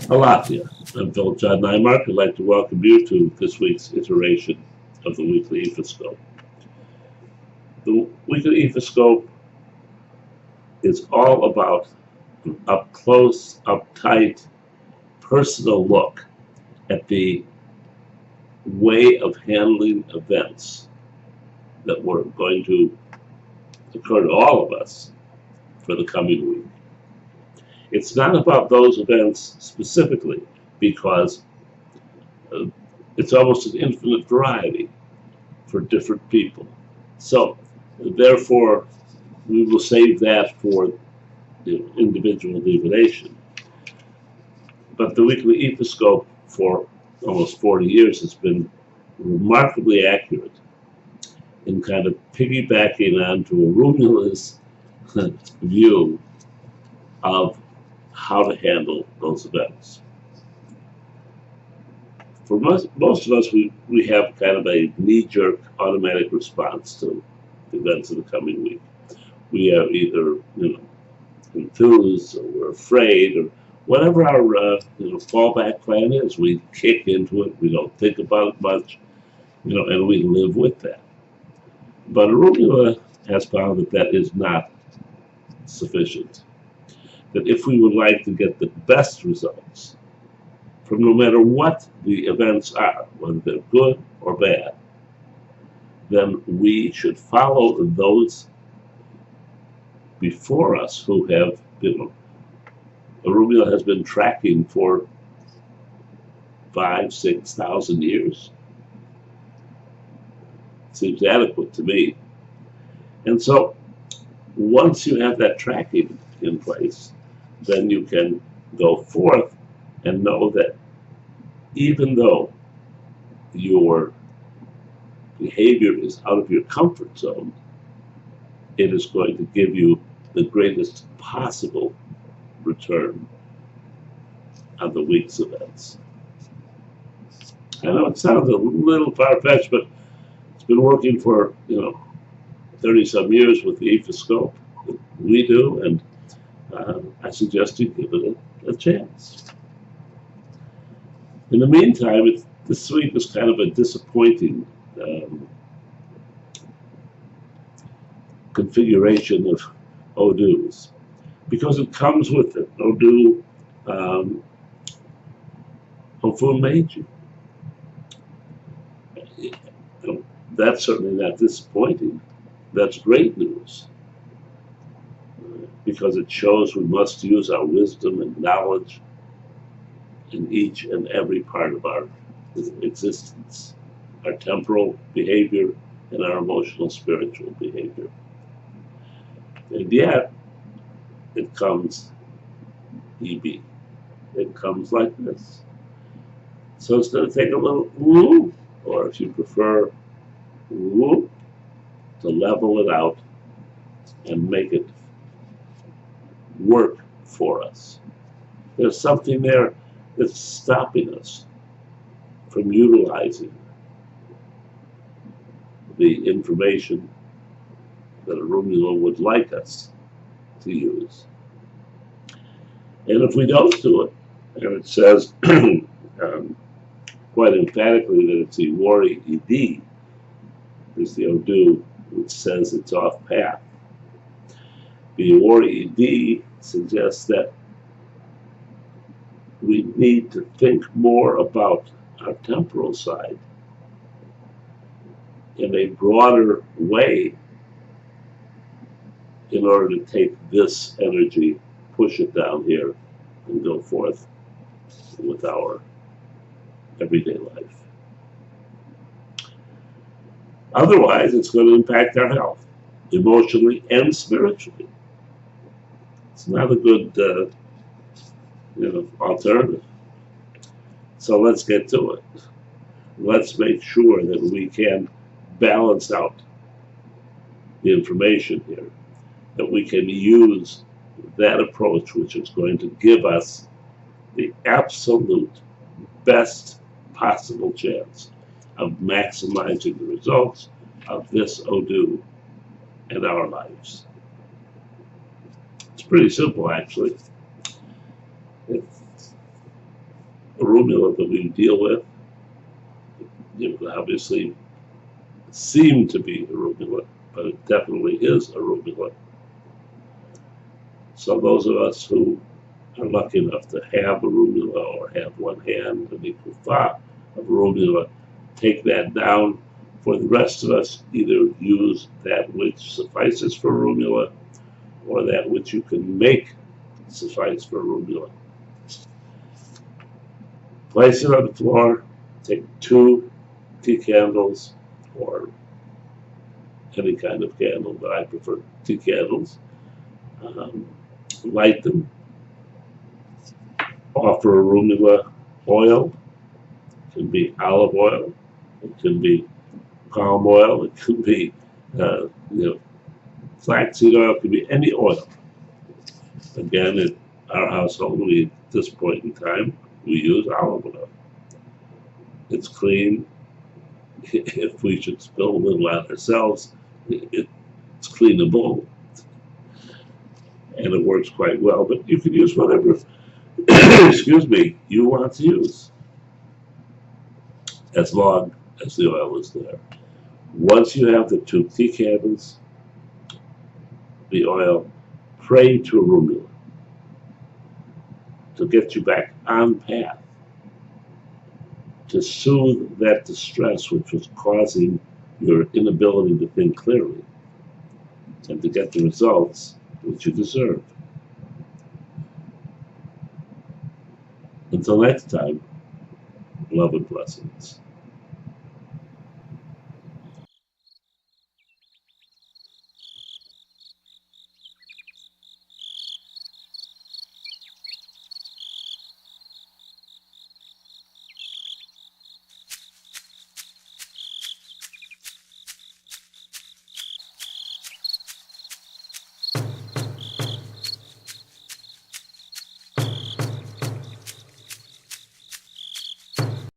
Alafia. I'm Philip Neimark. I'd like to welcome you to this week's iteration of the weekly Ifascope. The weekly Ifascope is all about an up-close, uptight, personal look at the way of handling events that were going to occur to all of us for the coming week. It's not about those events specifically, because it's almost an infinite variety for different people. So, therefore, we will save that for individual divination. But the weekly Ifascope for almost 40 years has been remarkably accurate in kind of piggybacking onto Orunmila's view of how to handle those events. For most of us, we have kind of a knee-jerk automatic response to the events of the coming week. We are either, enthused, or we're afraid, or whatever our fallback plan is. We kick into it. We don't think about it much, and we live with that. But Arula has found that that is not sufficient. That if we would like to get the best results from no matter what the events are, whether they're good or bad, then we should follow those before us who have, Arula has been tracking for 5,000 to 6,000 years. Seems adequate to me. And so, once you have that tracking in place, then you can go forth and know that even though your behavior is out of your comfort zone, it is going to give you the greatest possible return on the week's events. I know it sounds a little far-fetched, but it's been working for 30-some years with the Ifascope. We do, and I suggest you give it a chance. In the meantime, this week was kind of a disappointing configuration of Odu's, because it comes with it. Odu Ofu Meiji. That's certainly not disappointing. That's great news, because it shows we must use our wisdom and knowledge in each and every part of our existence, our temporal behavior and our emotional spiritual behavior. And yet, it comes EB. It comes like this. So it's going to take a little whoop, or if you prefer, whoop, to level it out and make it work for us. There's something there that's stopping us from utilizing the information that Orunmila would like us to use. And if we don't do it, and it says quite emphatically that it's Iwari Ed, is the Odu, which says it's off path. The Iwari Ed suggests that we need to think more about our temporal side in a broader way in order to take this energy, push it down here, and go forth with our everyday life. Otherwise, it's going to impact our health, emotionally and spiritually. It's not a good alternative. So let's get to it. Let's make sure that we can balance out the information here, that we can use that approach which is going to give us the absolute best possible chance of maximizing the results of this Odu in our lives. It's pretty simple, actually. Orunmila that we deal with, obviously seem to be Orunmila, but it definitely is Orunmila. So those of us who are lucky enough to have Orunmila or have one hand and equal thought of Orunmila, take that down. For the rest of us, either use that which suffices for Orunmila or that which you can make suffice for Orunmila. Place it on the floor, take 2 tea candles or any kind of candle, but I prefer tea candles. Light them, offer Orunmila oil. It can be olive oil, it can be palm oil, it can be flaxseed oil, it can be any oil. Again, in our household, at this point in time, we use olive oil. It's clean. If we should spill a little on ourselves, it's cleanable. And it works quite well, but you can use whatever, excuse me, you want to use, as long as the oil is there. Once you have the 2 tea candles, the oil, pray to Orunmila to get you back on path, to soothe that distress which was causing your inability to think clearly, and to get the results which you deserve. Until next time, love and blessings.